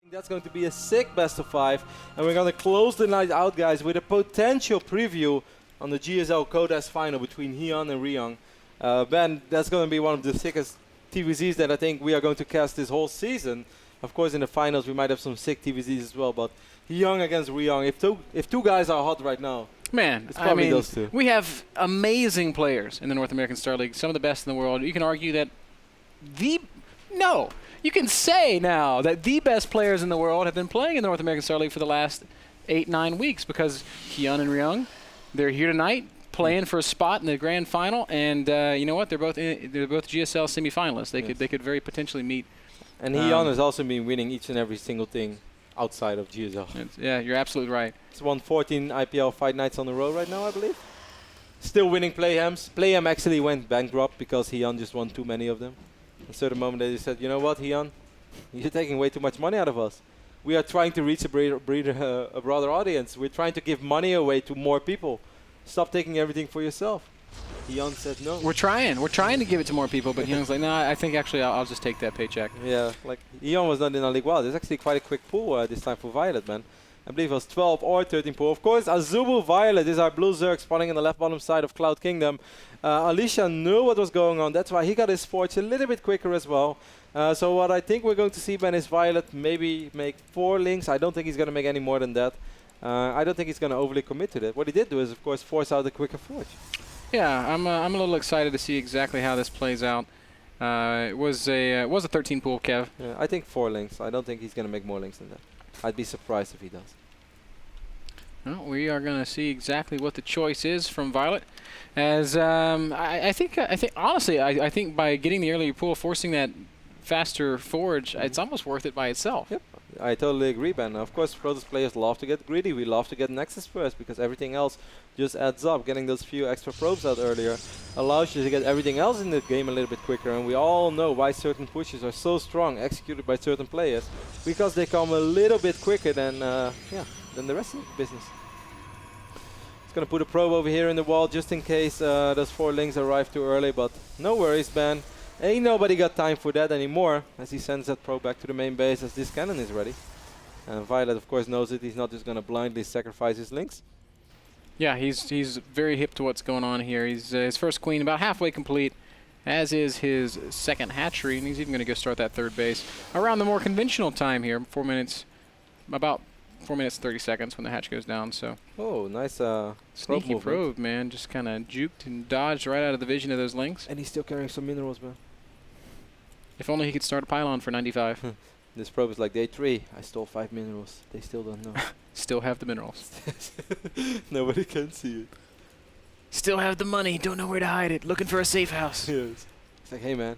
That's going to be a sick best of 5, and we're going to close the night out, guys, with a potential preview on the GSL Codas final between Hyun and Ryung. Ben, that's going to be one of the sickest TVZs that I think we are going to cast this whole season. Of course, in the finals we might have some sick TVZs as well, but Hyun against Ryung, if two guys are hot right now, man, it's probably those two. We have amazing players in the North American Star League, some of the best in the world. You can argue that you can say now that the best players in the world have been playing in the North American Star League for the last 8-9 weeks because Hyun and Ryung, they're here tonight playing for a spot in the grand final, and you know what? They're both GSL semifinalists. They could very potentially meet. And Hyun has also been winning each and every single thing outside of GSL. Yeah, you're absolutely right. He's won 14 IPL fight nights on the road right now, I believe. Still winning Playhams. Playham actually went bankrupt because Hyun just won too many of them. At a certain moment they said, you know what, Hyun, you're taking way too much money out of us. We are trying to reach a broader audience. We're trying to give money away to more people. Stop taking everything for yourself. Hyun said no. We're trying to give it to more people, but Hyun's like, no, I think actually I'll just take that paycheck. Yeah, like Hyun was not in our league. Wow, there's actually quite a quick pool this time for Violet, man. I believe it was 12 or 13 pool. Of course, Azubu Violet is our blue Zerg spawning in the left bottom side of Cloud Kingdom. Alicia knew what was going on. That's why he got his forge a little bit quicker as well. So what I think we're going to see, Ben, is Violet maybe make 4 links. I don't think he's going to make any more than that. I don't think he's going to overly commit to that. What he did do is, of course, force out a quicker forge. Yeah, I'm a little excited to see exactly how this plays out. It was a 13 pool, Kev. Yeah, I think 4 links. I don't think he's going to make more links than that. I'd be surprised if he does. Well, we are going to see exactly what the choice is from Violet. As I think honestly, I think by getting the earlier pool, forcing that faster forge, it's almost worth it by itself. Yep, I totally agree, Ben. Of course, Protoss players love to get greedy. We love to get Nexus first because everything else just adds up. Getting those few extra probes out earlier allows you to get everything else in the game a little bit quicker. And we all know why certain pushes are so strong, executed by certain players, because they come a little bit quicker than the rest of the business. Gonna put a probe over here in the wall just in case those 4 links arrive too early, but no worries, Ben. Ain't nobody got time for that anymore, as he sends that probe back to the main base as this cannon is ready. And Violet, of course, knows it. He's not just gonna blindly sacrifice his links. Yeah, he's very hip to what's going on here. He's his first queen about halfway complete, as is his second hatchery, and he's even gonna go start that 3rd base around the more conventional time here, 4 minutes, about 4 minutes 30 seconds when the hatch goes down. So oh, nice sneaky probe, man. Just kind of juked and dodged right out of the vision of those links. And he's still carrying some minerals, man. If only he could start a pylon for 95. This probe is like day 3. I stole 5 minerals. They still don't know. Still have the minerals. Nobody can see it. Still have the money. Don't know where to hide it. Looking for a safe house. Yes. It's like, hey, man,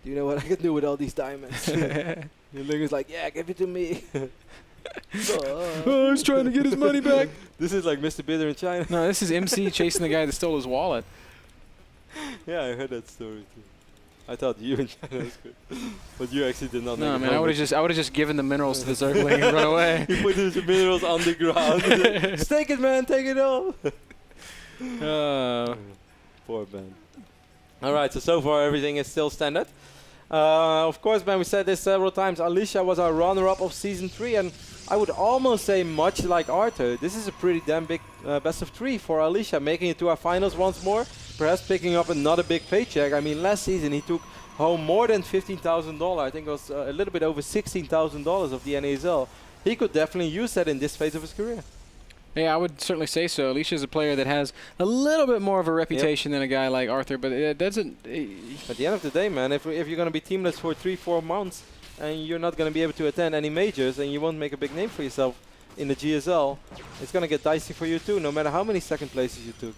do you know what I can do with all these diamonds? Your link is like, yeah, give it to me. Oh, he's trying to get his money back. This is like MrBitter in China. No, this is MC chasing the guy that stole his wallet. Yeah, I heard that story too. I thought you in China was good, but you actually did not. No, man, I would have just given the minerals to the Zergling and run away. You put the minerals on the ground. Just take it, man. Take it all. Poor Ben. All right, so far everything is still standard. Of course, man, we said this several times. Alicia was our runner-up of Season 3, and I would almost say much like Arthur, this is a pretty damn big best of 3 for Alicia, making it to our finals once more, perhaps picking up another big paycheck. I mean, last season he took home more than $15,000. I think it was a little bit over $16,000 of the NASL. He could definitely use that in this phase of his career. Yeah, I would certainly say so. Alicia's a player that has a little bit more of a reputation than a guy like Arthur, but it doesn't... At the end of the day, man, if you're going to be teamless for 3-4 months and you're not going to be able to attend any majors and you won't make a big name for yourself in the GSL, it's going to get dicey for you too, no matter how many second places you took.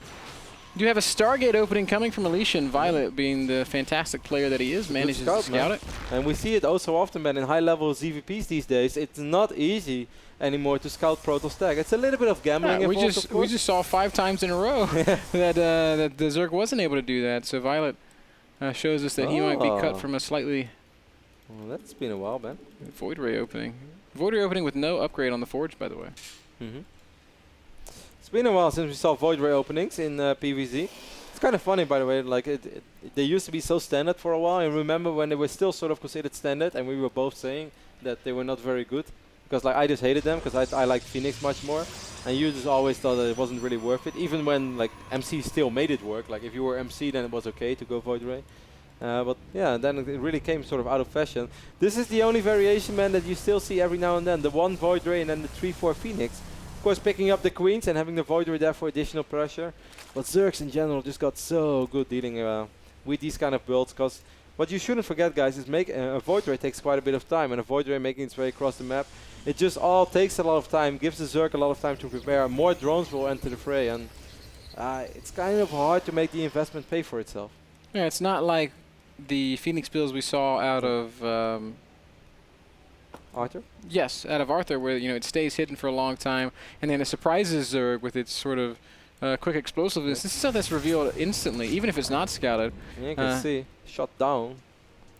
You have a Stargate opening coming from Alicia, and Violet, being the fantastic player that he is, manages to scout it. And we see it also often, man, in high-level ZVPs these days. It's not easy anymore to scout Protoss stack. It's a little bit of gambling involved, we just saw 5 times in a row that the Zerg wasn't able to do that. So Violet shows us that he might be cut from a slightly... Well, that's been a while, man. Void Ray opening. Void Ray opening with no upgrade on the Forge, by the way. It's been a while since we saw Void Ray openings in PvZ. It's kind of funny, by the way. Like they used to be so standard for a while. And remember when they were still sort of considered standard, and we were both saying that they were not very good. Because like I just hated them because I liked Phoenix much more. And you just always thought that it wasn't really worth it. Even when like MC still made it work. Like if you were MC then it was okay to go Void Ray. But yeah, then it really came sort of out of fashion. This is the only variation, man, that you still see every now and then. The 1 Void Ray and then the 3-4 Phoenix. Of course, picking up the Queens and having the Void Ray there for additional pressure. But Zergs in general just got so good dealing with these kind of builds. Because what you shouldn't forget, guys, is a Void Ray takes quite a bit of time. And a Void Ray making its way across the map, it just all takes a lot of time, gives the Zerg a lot of time to prepare. More drones will enter the fray. And it's kind of hard to make the investment pay for itself. Yeah, it's not like the Phoenix builds we saw out of Arthur? Yes, out of Arthur, where it stays hidden for a long time, and then it surprises Zerg with its sort of quick explosiveness. This is stuff that's revealed instantly, even if it's not scouted. Yeah, you can see shot down.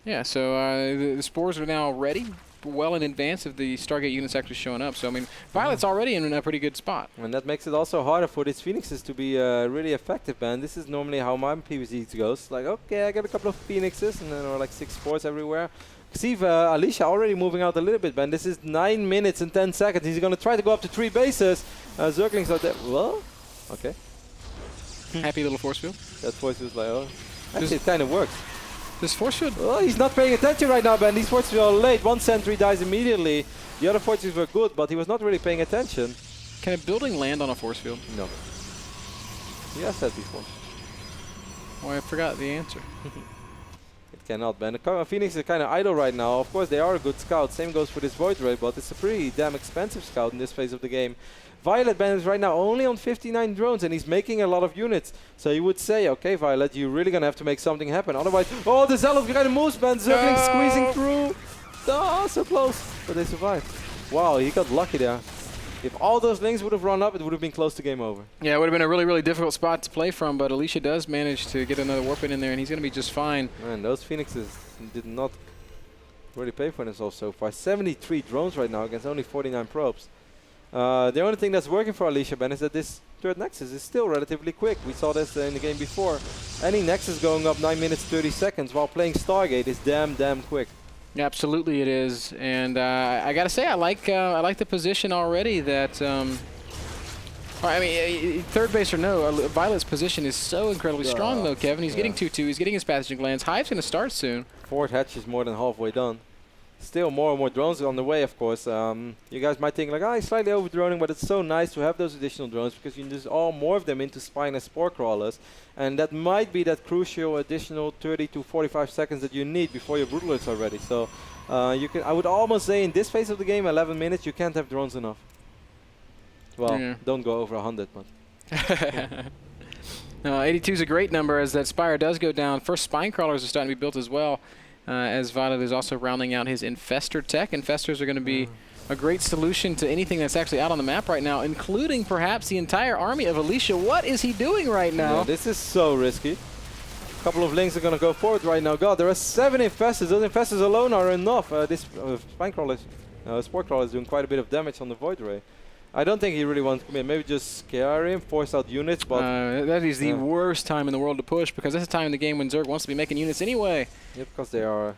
Yeah, so the spores are now ready, well in advance of the Stargate units actually showing up. So I mean, Violet's already in a pretty good spot, and that makes it also harder for these Phoenixes to be really effective, man. This is normally how my PvZ goes. Like, okay, I got a couple of Phoenixes, and then there are like 6 spores everywhere. See, Alicia already moving out a little bit, man. This is 9 minutes and 10 seconds. He's going to try to go up to 3 bases. Zerglings out there. Well, okay. Happy little force field. That force field is like, oh. Actually, it kind of works. This force field? Oh, he's not paying attention right now, man. These force fields are late. 1 sentry dies immediately. The other force fields were good, but he was not really paying attention. Can a building land on a force field? No. He has said before. Oh, I forgot the answer. It cannot, man. The Phoenix is kind of idle right now. Of course, they are a good scout. Same goes for this Void Ray, but it's a pretty damn expensive scout in this phase of the game. Violet Ben is right now only on 59 drones, and he's making a lot of units. So you would say, okay, Violet, you're really going to have to make something happen. Otherwise, oh, the Zealot kind of moves, man. Zerglings squeezing through. Oh, so close. But they survived. Wow, he got lucky there. If all those Lings would have run up, it would have been close to game over. Yeah, it would have been a really, really difficult spot to play from, but Alicia does manage to get another warp in there, and he's going to be just fine. Man, those Phoenixes did not really pay for themselves so far. 73 drones right now against only 49 probes. The only thing that's working for Alicia, Ben, is that this third Nexus is still relatively quick. We saw this in the game before. Any Nexus going up 9 minutes 30 seconds while playing Stargate is damn quick. Absolutely it is, and I gotta say I like the position already that I mean, third base or no, Violet's position is so incredibly strong though, Kevin. He's getting 2-2, he's getting his passaging glands. Hive's gonna start soon. Fourth hatch is more than halfway done. Still more and more drones on the way, of course. You guys might think like, he's slightly over droning, but it's so nice to have those additional drones because you can just all morph them into spine and spore crawlers, and that might be that crucial additional 30 to 45 seconds that you need before your brutalists are ready. So you can, I would almost say in this phase of the game, 11 minutes, you can't have drones enough. Well, don't go over 100, but. 82 is a great number as that Spire does go down. First spine crawlers are starting to be built as well. As Violet is also rounding out his Infestor tech. Infestors are going to be a great solution to anything that's actually out on the map right now, including perhaps the entire army of Alicia. What is he doing right now? Yeah, this is so risky. A couple of Lings are going to go forward right now. God, there are 7 Infestors. Those Infestors alone are enough. This Spine Crawler, Spore Crawler is doing quite a bit of damage on the Void Ray. I don't think he really wants to commit. Maybe just scare him, force out units, but... that is the worst time in the world to push, because that's the time in the game when Zerg wants to be making units anyway. Yeah, because they are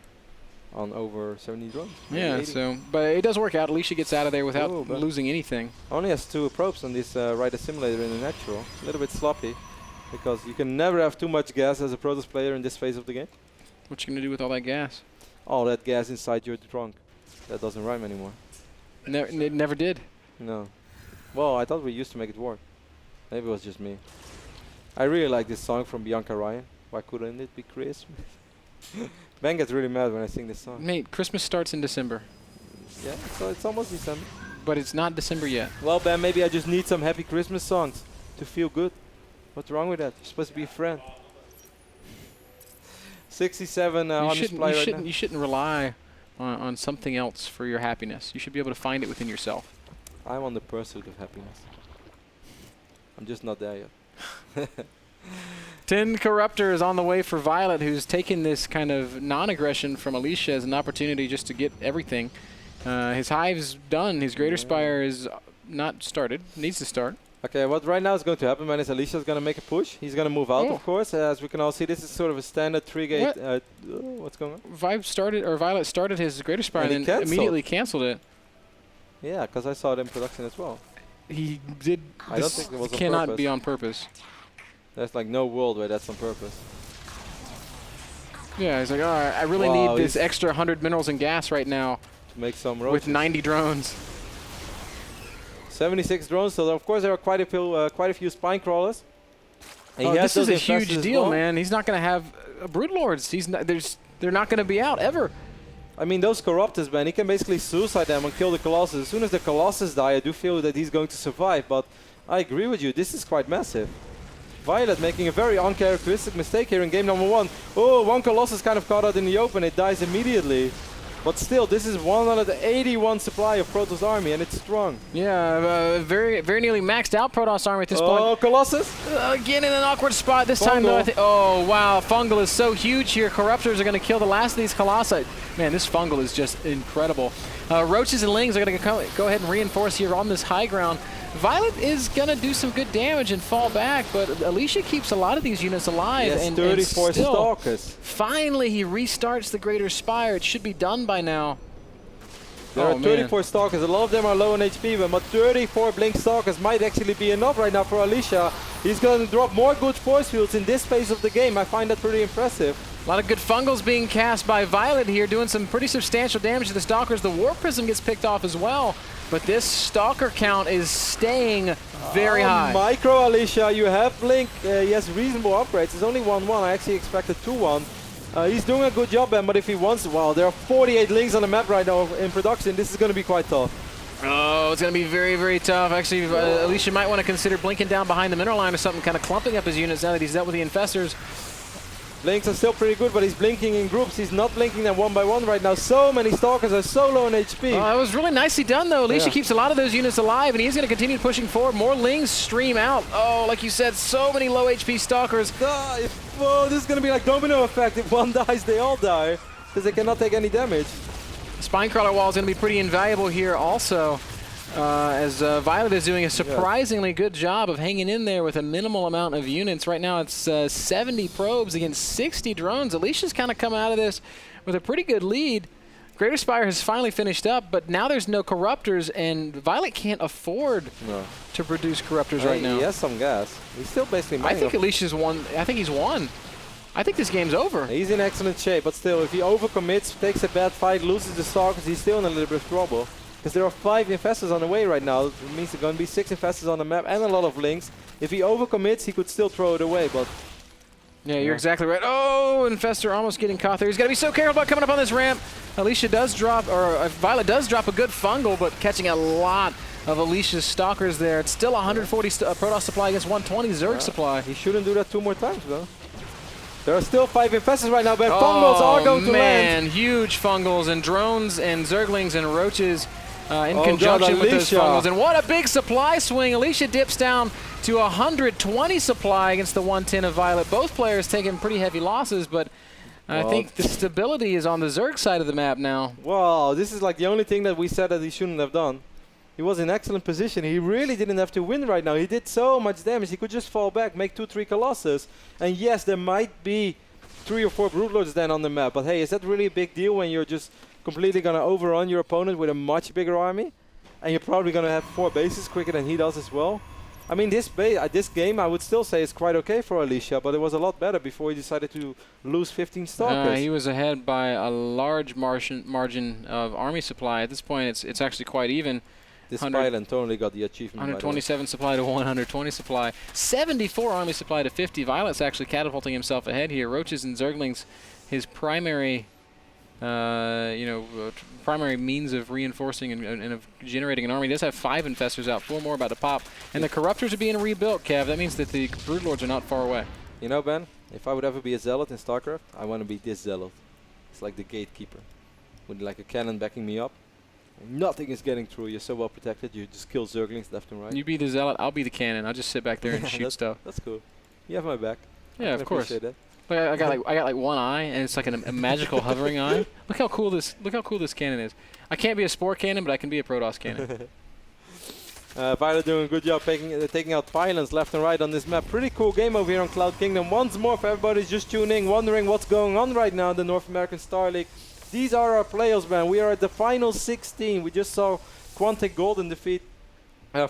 on over 70 drones. Yeah, so... But it does work out. Alicia gets out of there without losing anything. Only has 2 probes on this Rider Simulator in the natural. A little bit sloppy, because you can never have too much gas as a Protoss player in this phase of the game. What you going to do with all that gas? All that gas inside your trunk. That doesn't rhyme anymore. It never did. No. Well, I thought we used to make it work. Maybe it was just me. I really like this song from Bianca Ryan. Why couldn't it be Christmas? Ben gets really mad when I sing this song. Mate, Christmas starts in December. Yeah, so it's almost December. But it's not December yet. Well, Ben, maybe I just need some happy Christmas songs to feel good. What's wrong with that? You're supposed to be a friend. 67 on display right now. You shouldn't rely on something else for your happiness. You should be able to find it within yourself. I'm on the pursuit of happiness. I'm just not there yet. 10 Corruptors on the way for Violet, who's taken this kind of non-aggression from Alicia as an opportunity just to get everything. His Hive's done. His Greater Spire is not started. Needs to start. Okay, what right now is going to happen, man, is Alicia is going to make a push. He's going to move out, of course. As we can all see, this is sort of a standard 3-gate. What's going on? Violet started his Greater Spire and then immediately canceled it. Yeah, because I saw it in production as well. He did. I don't think it was on cannot purpose. be on purpose. There's like no world where that's on purpose. Yeah, he's like, all right, I really need this extra 100 minerals and gas right now. To make some roaches. With 90 drones. 76 drones, so of course there are quite a few spine crawlers. And this is a huge deal, man. He's not going to have brood lords. They're not going to be out ever. I mean, those corruptors, man, he can basically suicide them and kill the colossus. As soon as the colossus die, I do feel that he's going to survive. But I agree with you. This is quite massive. Violet making a very uncharacteristic mistake here in game number 1. Oh, one colossus kind of caught out in the open. It dies immediately. But still, this is 181 supply of Protoss army, and it's strong. Yeah, very nearly maxed out Protoss army at this point. Oh, Colossus! Again in an awkward spot this time, though. Oh, wow. Fungal is so huge here. Corruptors are going to kill the last of these Colossi. Man, this Fungal is just incredible. Roaches and Lings are going to go ahead and reinforce here on this high ground. Violet is going to do some good damage and fall back, but Alicia keeps a lot of these units alive. Yes, and 34 still, Stalkers. Finally, he restarts the Greater Spire. It should be done by now. There are 34 Stalkers. A lot of them are low on HP, but 34 Blink Stalkers might actually be enough right now for Alicia. He's going to drop more good force fields in this phase of the game. I find that pretty impressive. A lot of good Fungals being cast by Violet here, doing some pretty substantial damage to the Stalkers. The Warp Prism gets picked off as well. But this Stalker count is staying very high. Micro Alicia, you have Blink. He has reasonable upgrades. It's only 1-1. I actually expected 2-1. He's doing a good job, Ben, but if he wants, wow, there are 48 Lings on the map right now in production. This is going to be quite tough. Oh, it's going to be very tough. Actually, Alicia might want to consider blinking down behind the mineral line or something, kind of clumping up his units now that he's dealt with the Infestors. Blinks are still pretty good, but he's blinking in groups. He's not blinking them one by one right now. So many Stalkers are so low on HP. It was really nicely done, though. Alicia keeps a lot of those units alive, and he's going to continue pushing forward. More Lings stream out. Oh, like you said, so many low HP Stalkers. Whoa, this is going to be like domino effect. If one dies, they all die, because they cannot take any damage. Spinecrawler wall is going to be pretty invaluable here also. As Violet is doing a surprisingly good job of hanging in there with a minimal amount of units. Right now it's 70 probes against 60 drones. Alicia's kind of come out of this with a pretty good lead. Greater Spire has finally finished up, but now there's no Corruptors, and Violet can't afford to produce Corruptors right now. He has some gas. He's still basically I think Alicia's won. I think he's won. I think this game's over. He's in excellent shape, but still, if he overcommits, takes a bad fight, loses the Stalkers, he's still in a little bit of trouble. Because there are 5 Infestors on the way right now. It means there are going to be 6 Infestors on the map and a lot of Lings. If he overcommits, he could still throw it away, but... Yeah, you're exactly right. Oh, Infestor almost getting caught there. He's got to be so careful about coming up on this ramp. Alicia does drop, or Violet does drop a good Fungal, but catching a lot of Alicia's Stalkers there. It's still 140 Protoss supply against 120 Zerg supply. He shouldn't do that 2 more times, though. There are still 5 Infestors right now, but Fungals are going to land. Man, huge Fungals and drones and Zerglings and Roaches. In conjunction with those Fungals. And what a big supply swing. Alicia dips down to 120 supply against the 110 of Violet. Both players taking pretty heavy losses, but I think the stability is on the Zerg side of the map now. Wow, this is like the only thing that we said that he shouldn't have done. He was in excellent position. He really didn't have to win right now. He did so much damage. He could just fall back, make 2-3 Colossus. And yes, there might be 3 or 4 Broodlords then on the map. But hey, is that really a big deal when you're just completely going to overrun your opponent with a much bigger army? And you're probably going to have 4 bases quicker than he does as well. I mean, this game, I would still say is quite okay for Alicia, but it was a lot better before he decided to lose 15 Stalkers. He was ahead by a large margin of army supply. At this point, it's actually quite even. This Violent totally got the achievement. 127 supply to 120 supply. 74 army supply to 50. Violet's actually catapulting himself ahead here. Roaches and Zerglings, his primary primary means of reinforcing and of generating an army. He does have 5 Infestors out, 4 more about to pop. And the Corruptors are being rebuilt, Kev. That means that the Broodlords are not far away. You know, Ben, if I would ever be a Zealot in StarCraft, I want to be this Zealot. It's like the Gatekeeper, with like a cannon backing me up. Nothing is getting through. You're so well protected. You just kill Zerglings left and right. You be the Zealot, I'll be the cannon. I'll just sit back there and shoot stuff. That's cool. You have my back. Yeah, of course. Appreciate it. Look, I got like one eye, and it's like a magical hovering eye. Look how cool this cannon is. I can't be a Spore cannon, but I can be a Protoss cannon. Violet doing a good job taking out pylons left and right on this map. Pretty cool game over here on Cloud Kingdom. Once more, for everybody who's just tuning in, wondering what's going on right now in the North American Star League. These are our playoffs, man. We are at the final 16. We just saw Quantic Golden defeat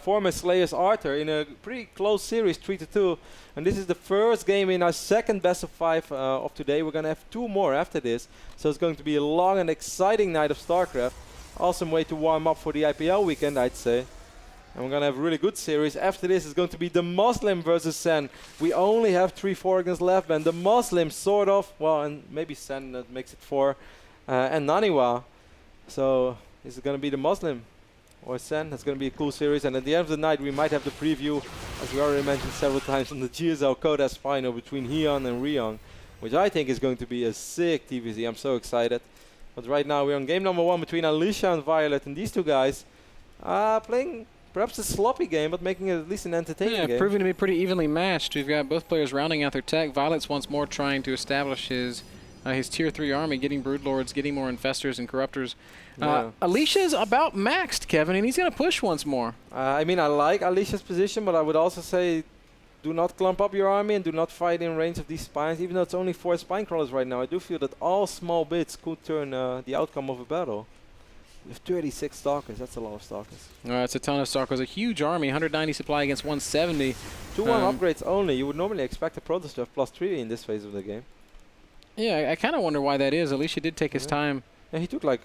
former Slayers Arthur in a pretty close series, 3-2. And this is the first game in our second best of 5 of today. We're going to have 2 more after this. So it's going to be a long and exciting night of StarCraft. Awesome way to warm up for the IPL weekend, I'd say. And we're going to have a really good series. After this is going to be the Muslim versus Sen. We only have 3 foreigners left, and the Muslim sort of, well, and maybe Sen that makes it 4, and Naniwa. So this is going to be the Muslim or Sen. That's going to be a cool series. And at the end of the night, we might have the preview, as we already mentioned several times, on the GSL Kodas final between Hyun and Ryung, which I think is going to be a sick TVZ. I'm so excited. But right now, we're on game number 1 between Alicia and Violet, and these two guys playing perhaps a sloppy game, but making it at least an entertaining game. Proving to be pretty evenly matched. We've got both players rounding out their tech. Violet's once more trying to establish his tier 3 army, getting Broodlords, getting more Infestors and Corruptors. Alicia's about maxed, Kevin, and he's going to push once more. I mean, I like Alicia's position, but I would also say do not clump up your army and do not fight in range of these spines. Even though it's only 4 spine crawlers right now, I do feel that all small bits could turn the outcome of a battle. With 36 Stalkers, that's a lot of Stalkers. It's a ton of Stalkers. A huge army, 190 supply against 170. 2-1 upgrades only. You would normally expect a Protoss to have +3 in this phase of the game. Yeah, I kind of wonder why that is. Alicia did take his time. Yeah, he took like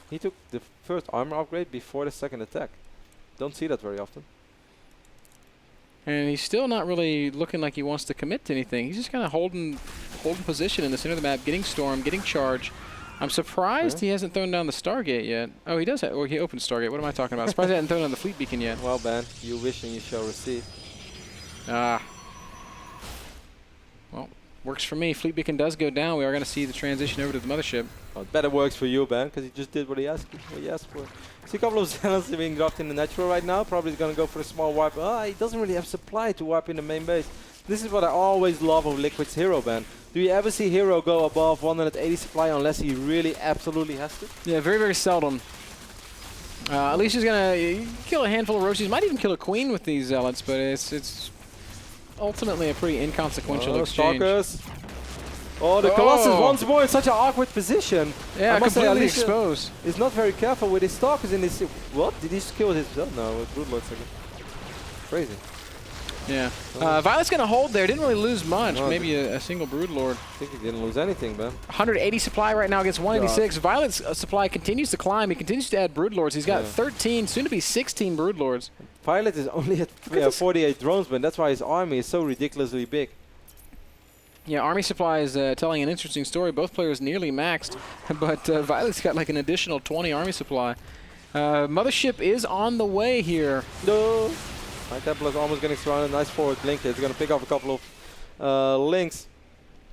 he took the first armor upgrade before the second attack. Don't see that very often. And he's still not really looking like he wants to commit to anything. He's just kind of holding position in the center of the map, getting Storm, getting Charge. I'm surprised he hasn't thrown down the Stargate yet. Oh, he does have, or he opened Stargate. What am I talking about? Surprised he hasn't thrown down the Fleet Beacon yet. Well, Ben, you wish and you shall receive. Well, works for me. Fleet Beacon does go down. We are going to see the transition over to the mothership. Well, it better works for you, Ben, because he just did what he asked for. See a couple of Zealots being dropped in the natural right now. Probably going to go for a small wipe. He doesn't really have supply to wipe in the main base. This is what I always love of Liquid's Hero, Ben. Do you ever see Hero go above 180 supply unless he really absolutely has to? Yeah, very, very seldom. Alicia's going to kill a handful of Roshis. Might even kill a Queen with these Zealots, but it's ultimately a pretty inconsequential exchange. Stalkers. Oh, the Colossus once more in such an awkward position. Yeah, completely exposed. He's not very careful with his Stalkers in this. What? Did he just kill himself? No, with Broodlords again. Crazy. Yeah. Violet's going to hold there. Didn't really lose much. Maybe a single Broodlord. I think he didn't lose anything, man. 180 supply right now against 186. Violet's supply continues to climb. He continues to add Broodlords. He's got 13, soon to be 16 Broodlords. Violet is only at 48 drones, man. That's why his army is so ridiculously big. Yeah, army supply is telling an interesting story. Both players nearly maxed, but Violet's got like an additional 20 army supply. Mothership is on the way here. No. My Templar's almost getting surrounded. Nice forward blink. It's going to pick off a couple of links.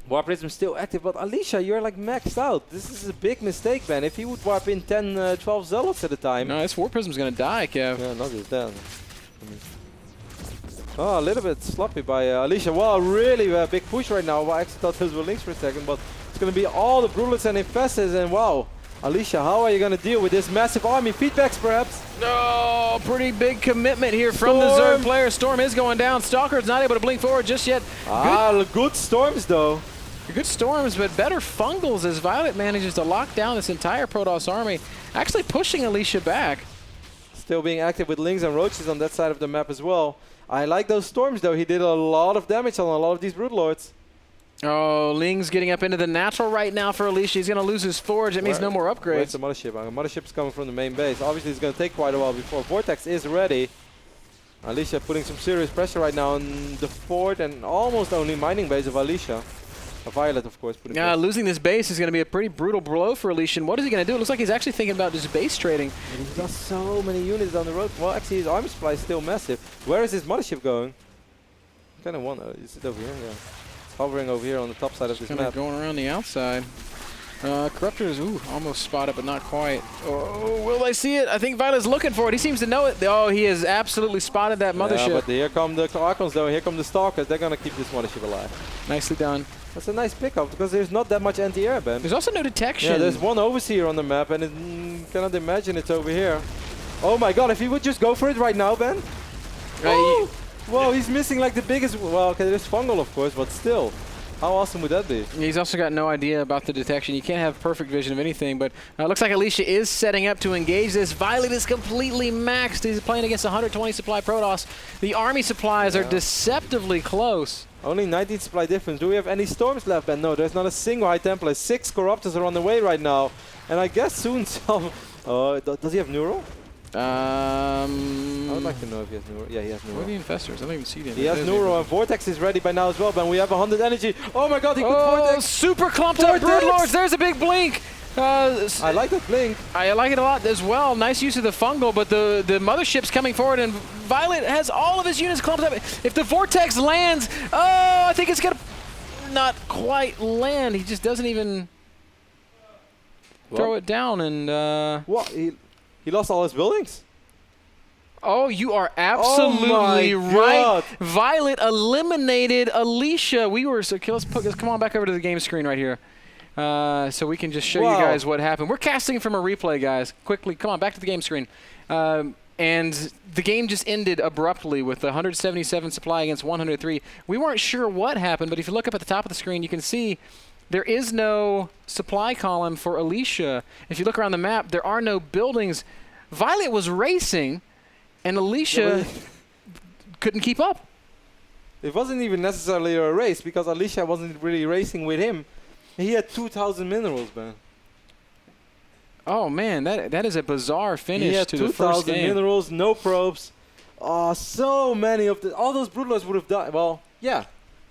Warp Prism still active, but Alicia, you're like maxed out. This is a big mistake, man. If he would warp in 10, 12 Zealots at a time. No, this Warp Prism's going to die, Kev. Yeah, not just that. Oh, a little bit sloppy by Alicia. Well, really big push right now. Well, I actually thought those were links for a second, but it's going to be all the Broodlords and Infestors, and wow. Alicia, how are you going to deal with this massive army? Feedbacks, perhaps? No, pretty big commitment here from the Zerg player. Storm is going down. Stalker's not able to blink forward just yet. Good Storms, though. Good Storms, but better Fungals as Violet manages to lock down this entire Protoss army, actually pushing Alicia back. Still being active with Lings and Roaches on that side of the map as well. I like those Storms, though. He did a lot of damage on a lot of these Broodlords. Oh, Ling's getting up into the natural right now for Alicia. He's going to lose his Forge. That means no more upgrades. Where's the Mothership? Mothership's coming from the main base. Obviously, it's going to take quite a while before Vortex is ready. Alicia putting some serious pressure right now on the fort and almost only mining base of Alicia. Violet, of course. Losing this base is going to be a pretty brutal blow for Alicia. And what is he going to do? It looks like he's actually thinking about just base trading. And he's got so many units down the road. Well, actually, his army supply is still massive. Where is his Mothership going? I kind of wonder. Is it over here? Yeah. Hovering over here on the top side of this map. Going around the outside. Corruptors, almost spotted, but not quite. Oh, will they see it? I think Violet's looking for it. He seems to know it. Oh, he has absolutely spotted that Mothership. Yeah, but here come the Archons, though. Here come the Stalkers. They're going to keep this Mothership alive. Nicely done. That's a nice pickup, because there's not that much anti-air, Ben. There's also no detection. Yeah, there's one Overseer on the map, and I cannot imagine it's over here. Oh my god, if he would just go for it right now, Ben. Whoa! Whoa, he's missing like the biggest... Well, okay, there's fungal, of course, but still. How awesome would that be? He's also got no idea about the detection. You can't have perfect vision of anything, but looks like Alicia is setting up to engage this. Violet is completely maxed. He's playing against 120 supply Protoss. The army supplies are deceptively close. Only 19 supply difference. Do we have any storms left, Ben? No, there's not a single High Templar. 6 Corruptors are on the way right now. And I guess soon some... does he have Neural? I would like to know if he has Neural. Yeah, he has Neural. Where are the Infestors? I don't even see them. He has Neural, and Vortex is ready by now as well, Ben. We have 100 energy. Oh my god, he could Vortex! Super clumped up Broodlords. There's a big blink. I like that blink. I like it a lot as well. Nice use of the fungal, but the mothership's coming forward, and Violet has all of his units clumped up. If the Vortex lands, I think it's going to not quite land. He just doesn't even throw it down. And what? He lost all his buildings? Oh, you are absolutely right. Violet eliminated Alicia. Let's come on back over to the game screen right here. So we can just show you guys what happened. We're casting from a replay, guys. Quickly, come on, back to the game screen. And the game just ended abruptly with 177 supply against 103. We weren't sure what happened, but if you look up at the top of the screen, you can see there is no supply column for Alicia. If you look around the map, there are no buildings. Violet was racing, and Alicia couldn't keep up. It wasn't even necessarily a race, because Alicia wasn't really racing with him. He had 2,000 minerals, man. Oh, man, that is a bizarre finish to the first game. 2,000 minerals, no probes. Oh, so many of the... All those Broodlords would have died. Well, yeah.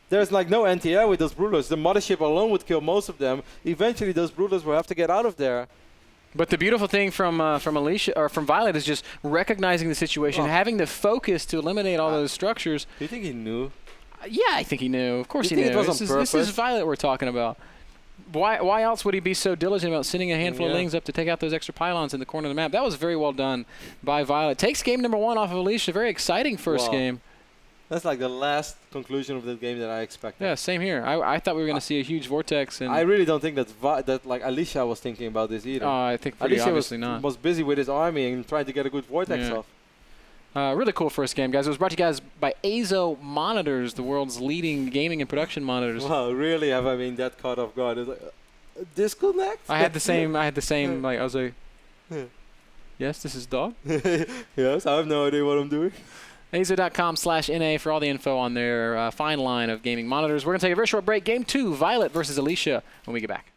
There's like no anti-air with those Broodlords. The mothership alone would kill most of them. Eventually, those Broodlords will have to get out of there. But the beautiful thing from Alicia or from Violet is just recognizing the situation, having the focus to eliminate all those structures. Do you think he knew? Yeah, I think he knew. Of course he knew. It was on purpose? This is Violet we're talking about. Why else would he be so diligent about sending a handful of Lings up to take out those extra pylons in the corner of the map? That was very well done by Violet. Takes game number 1 off of Alicia. Very exciting first game. That's like the last conclusion of the game that I expected. Yeah, same here. I thought we were going to see a huge Vortex. And I really don't think that like Alicia was thinking about this either. I think pretty obviously not. Was busy with his army and trying to get a good Vortex off. Really cool first game, guys. It was brought to you guys by Azo Monitors, the world's leading gaming and production monitors. Wow, really have I been that caught off guard? It's like, disconnect? I had the same, like, I was like, yes, this is dog? Yes, I have no idea what I'm doing. Azo.com/NA for all the info on their fine line of gaming monitors. We're going to take a very short break. Game 2, Violet versus Alicia, when we get back.